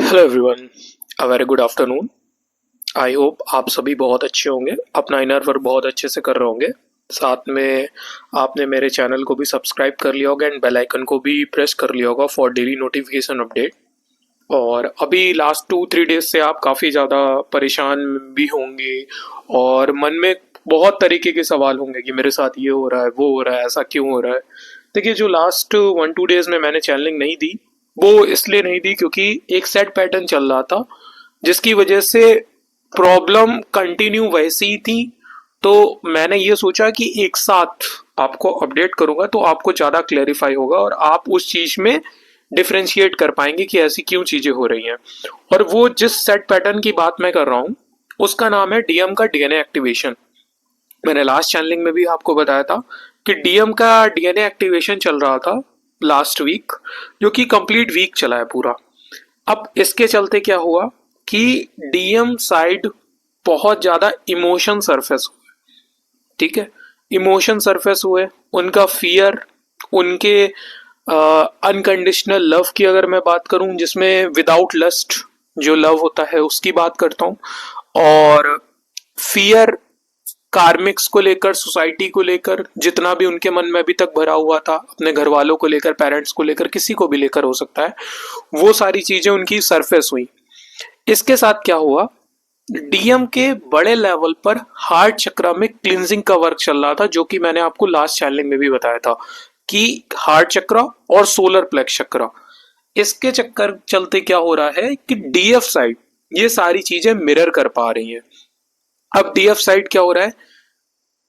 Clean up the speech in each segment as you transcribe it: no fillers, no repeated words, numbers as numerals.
Hello everyone, a very good afternoon. I hope आप सभी बहुत अच्छे होंगे, अपना इनर वर्क बहुत अच्छे से कर रहे होंगे। साथ में आपने मेरे चैनल को भी सब्सक्राइब कर लिया होगा एंड बेल आइकन को भी प्रेस कर लिया होगा फॉर डेली नोटिफिकेशन अपडेट। और अभी लास्ट 2-3 डेज से आप काफ़ी ज़्यादा परेशान भी होंगे और मन में बहुत तरीके के सवाल होंगे कि मेरे साथ ये हो रहा है, वो हो रहा है, ऐसा क्यों हो रहा है। देखिए, जो लास्ट 1-2 डेज में मैंने चैनलिंग नहीं दी, वो इसलिए नहीं दी क्योंकि एक सेट पैटर्न चल रहा था जिसकी वजह से प्रॉब्लम कंटिन्यू वैसी ही थी। तो मैंने ये सोचा कि एक साथ आपको अपडेट करूंगा तो आपको ज़्यादा क्लेरिफाई होगा और आप उस चीज़ में डिफ्रेंशिएट कर पाएंगे कि ऐसी क्यों चीज़ें हो रही हैं। और वो जिस सेट पैटर्न की बात मैं कर रहा हूँ उसका नाम है डीएम का डीएनए एक्टिवेशन। मैंने लास्ट चैनलिंग में भी आपको बताया था कि डीएम का डीएनए एक्टिवेशन चल रहा था लास्ट वीक, जो कि कंप्लीट वीक चला है पूरा। अब इसके चलते क्या हुआ कि डीएम साइड बहुत ज्यादा इमोशन सरफेस हुए। ठीक है, इमोशन सरफेस हुए, उनका फियर, उनके अनकंडीशनल लव की अगर मैं बात करूं जिसमें विदाउट लस्ट जो लव होता है उसकी बात करता हूं। और फियर कार्मिक्स को लेकर, सोसाइटी को लेकर, जितना भी उनके मन में अभी तक भरा हुआ था, अपने घर वालों को लेकर, पेरेंट्स को लेकर, किसी को भी लेकर हो सकता है, वो सारी चीजें उनकी सरफेस हुई। इसके साथ क्या हुआ, डीएम के बड़े लेवल पर हार्ट चक्र में क्लिनजिंग का वर्क चल रहा था, जो कि मैंने आपको लास्ट चैनलिंग में भी बताया था कि हार्ट चक्र और सोलर प्लेक्स चक्र, इसके चक्कर चलते क्या हो रहा है कि डीएफ साइड ये सारी चीजें मिरर कर पा रही है। अब डीएफ साइड क्या हो रहा है,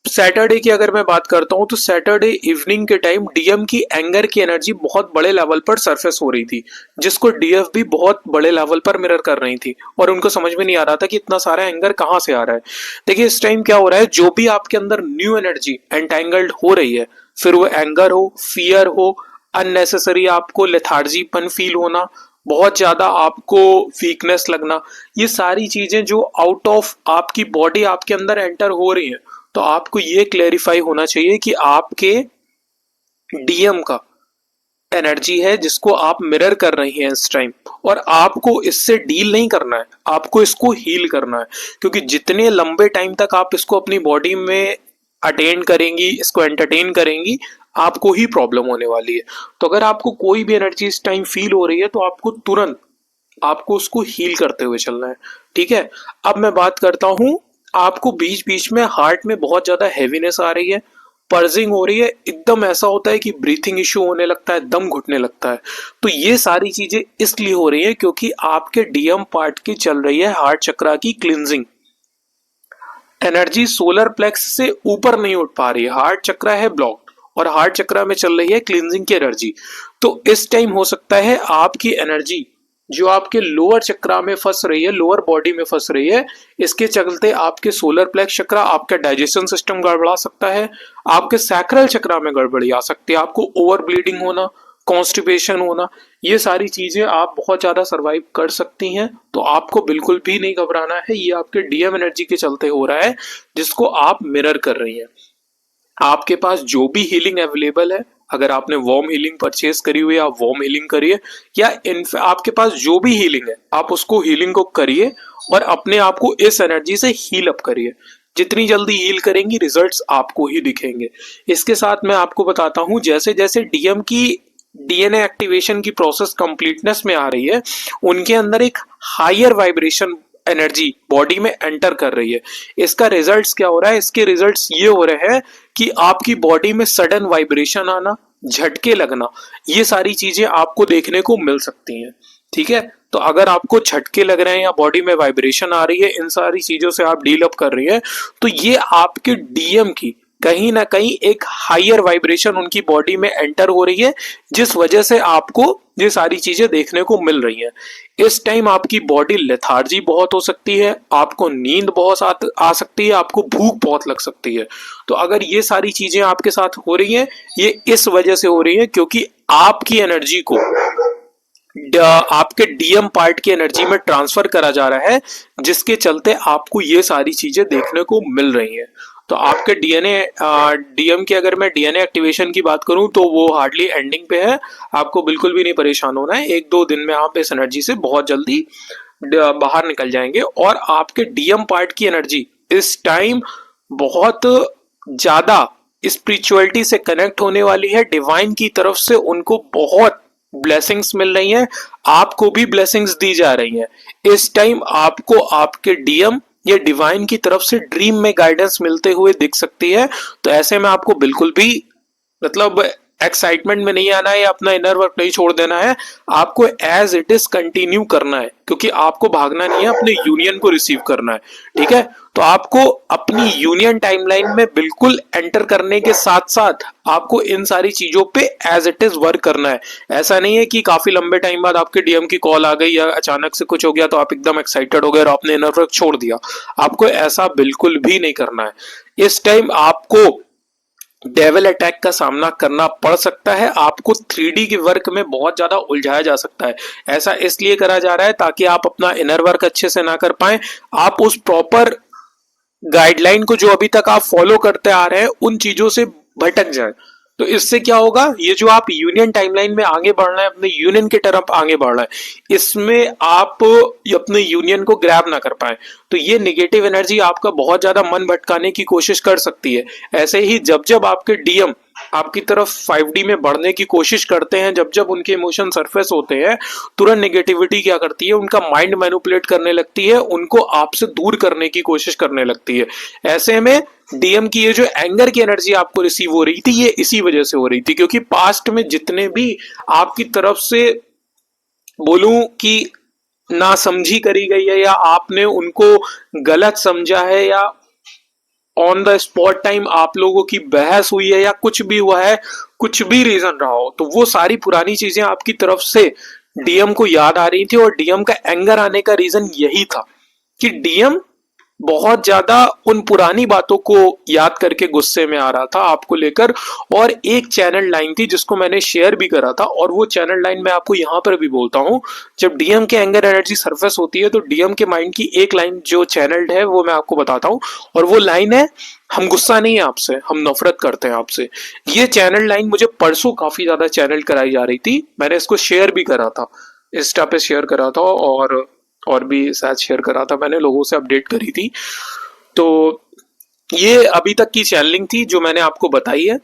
सैटरडे की अगर मैं बात करता हूं तो सैटरडे इवनिंग के टाइम डीएम की एंगर की एनर्जी बहुत बड़े लेवल पर सरफेस हो रही थी, जिसको डीएफ भी बहुत बड़े लेवल पर मिरर कर रही थी और उनको समझ में नहीं आ रहा था कि इतना सारा एंगर कहां से आ रहा है। देखिए, इस टाइम क्या हो रहा है, जो भी आपके अंदर न्यू एनर्जी एंटेंगल्ड हो रही है, फिर वो एंगर हो, फियर हो, अननेसेसरी आपको लेथार्जीपन फील होना, बहुत ज्यादा आपको वीकनेस लगना, ये सारी चीजें जो आउट ऑफ आपकी बॉडी आपके अंदर एंटर हो रही हैं, तो आपको ये क्लेरिफाई होना चाहिए कि आपके डीएम का एनर्जी है जिसको आप मिरर कर रही हैं इस टाइम, और आपको इससे डील नहीं करना है, आपको इसको हील करना है। क्योंकि जितने लंबे टाइम तक आप इसको अपनी बॉडी में अटेंड करेंगी, इसको एंटरटेन करेंगी, आपको ही प्रॉब्लम होने वाली है। तो अगर आपको कोई भी एनर्जी इस टाइम फील हो रही है तो आपको तुरंत आपको उसको हील करते हुए चलना है। ठीक है, अब मैं बात करता हूं, आपको बीच बीच में हार्ट में बहुत ज्यादा हैवीनेस आ रही है, पर्जिंग हो रही है, एकदम ऐसा होता है कि ब्रीथिंग इश्यू होने लगता है, दम घुटने लगता है। तो ये सारी चीजें इसलिए हो रही है क्योंकि आपके डीएम पार्ट की चल रही है हार्ट चक्रा की क्लिनजिंग। एनर्जी सोलर प्लेक्स से ऊपर नहीं उठ पा रही है, हार्ट चक्रा है ब्लॉक्ड और हार्ट चक्रा में चल रही है क्लिनजिंग की एनर्जी। तो इस टाइम हो सकता है आपकी एनर्जी जो आपके लोअर चक्रा में फंस रही है, लोअर बॉडी में फंस रही है, इसके चलते आपके सोलर प्लेक्स चक्रा, आपका डाइजेशन सिस्टम गड़बड़ा सकता है, आपके सैक्रल चक्रा में गड़बड़ी आ सकती है, आपको ओवर ब्लीडिंग होना, कॉन्स्टिपेशन होना, ये सारी चीजें आप बहुत ज्यादा सरवाइव कर सकती हैं। तो आपको बिल्कुल भी नहीं घबराना है, ये आपके डीएम एनर्जी के चलते हो रहा है जिसको आप मिरर कर रही हैं। आपके पास जो भी हीलिंग अवेलेबल है, अगर आपने वॉर्म हीलिंग परचेज करी हुई है आप वॉर्म हीलिंग करिए, या आपके पास जो भी हीलिंग है आप उसको हीलिंग को करिए और अपने आप को इस एनर्जी से हील अप करिए। जितनी जल्दी हील करेंगी रिजल्ट्स आपको ही दिखेंगे। इसके साथ मैं आपको बताता हूं, जैसे जैसे डीएम की डीएनए एक्टिवेशन की प्रोसेस कंप्लीटनेस में आ रही है, उनके अंदर एक हायर वाइब्रेशन एनर्जी बॉडी में एंटर कर रही है। इसका रिजल्ट्स क्या हो रहा है, इसके रिजल्ट्स ये हो रहे हैं कि आपकी बॉडी में सडन वाइब्रेशन आना, झटके लगना, ये सारी चीजें आपको देखने को मिल सकती हैं। ठीक है, तो अगर आपको झटके लग रहे हैं या बॉडी में वाइब्रेशन आ रही है, इन सारी चीजों से आप डील अप कर रही है, तो ये आपके डीएम की कहीं ना कहीं एक हायर वाइब्रेशन उनकी बॉडी में एंटर हो रही है, जिस वजह से आपको ये सारी चीजें देखने को मिल रही हैं। इस टाइम आपकी बॉडी लेथार्जी बहुत हो सकती है, आपको नींद बहुत आ सकती है, आपको भूख बहुत लग सकती है। तो अगर ये सारी चीजें आपके साथ हो रही हैं, ये इस वजह से हो रही है क्योंकि आपकी एनर्जी को आपके डीएम पार्ट की एनर्जी में ट्रांसफर करा जा रहा है, जिसके चलते आपको ये सारी चीजें देखने को मिल रही हैं। तो आपके डीएम की अगर मैं डीएनए एक्टिवेशन की बात करूं तो वो हार्डली एंडिंग पे है। आपको बिल्कुल भी नहीं परेशान होना है, 1-2 दिन में आप इस एनर्जी से बहुत जल्दी बाहर निकल जाएंगे। और आपके डीएम पार्ट की एनर्जी इस टाइम बहुत ज्यादा स्पिरिचुअलिटी से कनेक्ट होने वाली है, डिवाइन की तरफ से उनको बहुत ब्लेसिंग्स मिल रही हैं, आपको भी ब्लेसिंग्स दी जा रही हैं। इस टाइम आपको आपके डीएम या डिवाइन की तरफ से ड्रीम में गाइडेंस मिलते हुए दिख सकती है। तो ऐसे में आपको बिल्कुल भी मतलब एक्साइटमेंट में नहीं आना है या अपना इनर वर्क नहीं छोड़ देना है, आपको एज इट इज कंटिन्यू करना है, क्योंकि आपको भागना नहीं है, अपने यूनियन को रिसीव करना है। ठीक है, तो आपको अपनी यूनियन टाइमलाइन में बिल्कुल एंटर करने के साथ साथ आपको इन सारी चीजों पे एज इट इज वर्क करना है। ऐसा नहीं है कि काफी लंबे टाइम बाद आपके डीएम की कॉल आ गई या अचानक से कुछ हो गया तो आप एकदम एक्साइटेड हो गए और आपने इनर वर्क छोड़ दिया। आपको ऐसा बिल्कुल भी नहीं करना है। इस टाइम आपको डेविल अटैक का सामना करना पड़ सकता है, आपको 3D के वर्क में बहुत ज्यादा उलझाया जा सकता है। ऐसा इसलिए करा जा रहा है ताकि आप अपना इनर वर्क अच्छे से ना कर पाए, आप उस प्रॉपर गाइडलाइन को जो अभी तक आप फॉलो करते आ रहे हैं उन चीजों से भटक जाए। तो इससे क्या होगा, ये जो आप यूनियन टाइमलाइन में आगे बढ़ना है, अपने यूनियन की तरफ आगे बढ़ना है, इसमें आप अपने यूनियन को ग्रैब ना कर पाए, तो ये नेगेटिव एनर्जी आपका बहुत ज्यादा मन भटकाने की कोशिश कर सकती है। ऐसे ही जब जब आपके डीएम आपकी तरफ 5D में बढ़ने की कोशिश करते हैं, जब जब उनके इमोशन सरफेस होते हैं, तुरंत नेगेटिविटी क्या करती है, उनका माइंड मैनिपुलेट करने लगती है, उनको आपसे दूर करने की कोशिश करने लगती है। ऐसे में डीएम की ये जो एंगर की एनर्जी आपको रिसीव हो रही थी, ये इसी वजह से हो रही थी, क्योंकि पास्ट में जितने भी आपकी तरफ से बोलूं कि ना समझी करी गई है या आपने उनको गलत समझा है या ऑन द स्पॉट टाइम आप लोगों की बहस हुई है या कुछ भी हुआ है, कुछ भी रीजन रहा हो, तो वो सारी पुरानी चीजें आपकी तरफ से डीएम को याद आ रही थी। और डीएम का एंगर आने का रीजन यही था कि डीएम बहुत ज्यादा उन पुरानी बातों को याद करके गुस्से में आ रहा था आपको लेकर। और एक चैनल लाइन थी जिसको मैंने शेयर भी करा था, और वो चैनल लाइन मैं आपको यहां पर भी बोलता हूं। जब डीएम के एंगर एनर्जी सरफेस होती है तो डीएम के माइंड की एक लाइन जो चैनल्ड है वो मैं आपको बताता हूं, और वो लाइन है, हम गुस्सा नहीं है आपसे, हम नफरत करते हैं आपसे। ये चैनल लाइन मुझे परसों काफी ज्यादा चैनल कराई जा रही थी, मैंने इसको शेयर भी करा था, इंस्टा पे शेयर करा था और भी शायद शेयर करा था, मैंने लोगों से अपडेट करी थी। तो ये अभी तक की चैनलिंग थी जो मैंने आपको बताई है,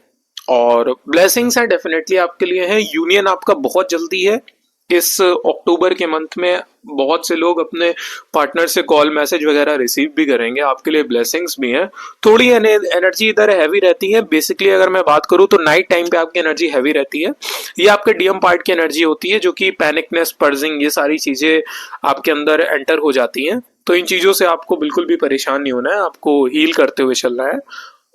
और ब्लेसिंग्स हैं डेफिनेटली आपके लिए हैं। यूनियन आपका बहुत जल्दी है, इस अक्टूबर के मंथ में बहुत से लोग अपने पार्टनर से कॉल मैसेज वगैरह रिसीव भी करेंगे, आपके लिए ब्लेसिंग्स भी हैं। थोड़ी एनर्जी इधर हैवी रहती है, बेसिकली अगर मैं बात करूं तो नाइट टाइम पे आपकी एनर्जी हैवी रहती है। ये आपके डीएम पार्ट की एनर्जी होती है जो कि पैनिकनेस, पर्जिंग, ये सारी चीजें आपके अंदर एंटर हो जाती हैं। तो इन चीजों से आपको बिल्कुल भी परेशान नहीं होना है, आपको हील करते हुए चलना है।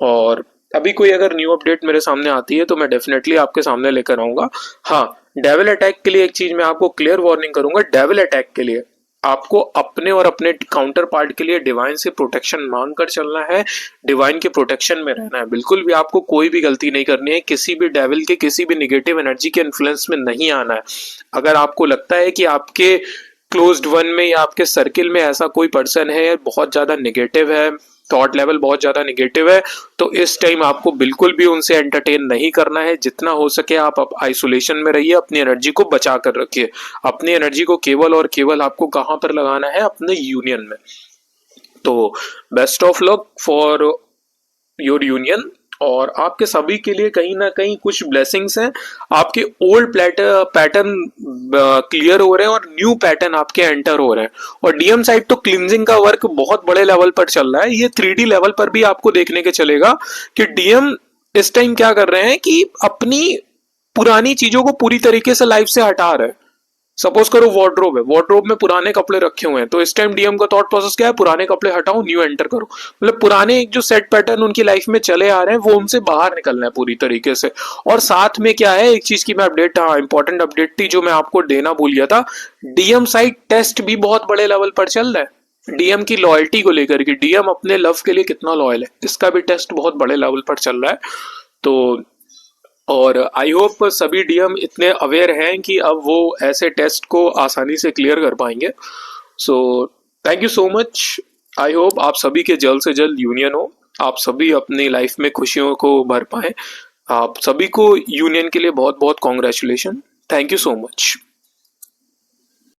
और अभी कोई अगर न्यू अपडेट मेरे सामने आती है तो मैं डेफिनेटली आपके सामने लेकर आऊंगा। हाँ, डेविल अटैक के लिए एक चीज मैं आपको क्लियर वार्निंग करूंगा, डेविल अटैक के लिए आपको अपने और अपने काउंटर पार्ट के लिए डिवाइन से प्रोटेक्शन मांग कर चलना है, डिवाइन के प्रोटेक्शन में रहना है। बिल्कुल भी आपको कोई भी गलती नहीं करनी है, किसी भी डेविल के किसी भी निगेटिव एनर्जी के इन्फ्लुएंस में नहीं आना है। अगर आपको लगता है कि आपके क्लोज्ड वन में या आपके सर्किल में ऐसा कोई पर्सन है बहुत ज्यादा निगेटिव है, थॉट लेवल बहुत ज्यादा निगेटिव है, तो इस टाइम आपको बिल्कुल भी उनसे एंटरटेन नहीं करना है। जितना हो सके आप आइसोलेशन में रहिए, अपनी एनर्जी को बचा कर रखिए। अपनी एनर्जी को केवल और केवल आपको कहां पर लगाना है, अपने यूनियन में। तो best of luck for your union, और आपके सभी के लिए कहीं ना कहीं कुछ ब्लेसिंग्स हैं। आपके ओल्ड पैटर्न क्लियर हो रहे हैं और न्यू पैटर्न आपके एंटर हो रहे हैं। और डीएम साइड तो क्लींजिंग का वर्क बहुत बड़े लेवल पर चल रहा है, ये 3D लेवल पर भी आपको देखने के चलेगा कि डीएम इस टाइम क्या कर रहे हैं कि अपनी पुरानी चीजों को पूरी तरीके से लाइफ से हटा रहे हैं। सपोज करो वार्डरोब है, वार्डरोब में पुराने कपड़े रखे हुए हैं, तो इस टाइम डीएम का थॉट प्रोसेस क्या है, पुराने कपड़े हटाओ, न्यू एंटर करो। मतलब पुराने एक जो सेट पैटर्न उनकी लाइफ में चले आ रहे हैं वो उनसे बाहर निकलना है पूरी तरीके से। और साथ में क्या है, एक चीज की मैं अपडेट, हाँ इंपॉर्टेंट अपडेट थी जो मैं आपको देना भूल गया था, डीएम साइड टेस्ट भी बहुत बड़े लेवल पर चल रहा है। डीएम की लॉयल्टी को लेकर के, डीएम अपने लव के लिए कितना लॉयल है, इसका भी टेस्ट बहुत बड़े लेवल पर चल रहा है। तो और आई होप सभी डीएम इतने अवेयर हैं कि अब वो ऐसे टेस्ट को आसानी से क्लियर कर पाएंगे। So thank you so much, I hope आप सभी के जल्द से जल्द यूनियन हो। आप सभी अपनी लाइफ में खुशियों को भर पाए। आप सभी को यूनियन के लिए बहुत बहुत congratulation. Thank you so much.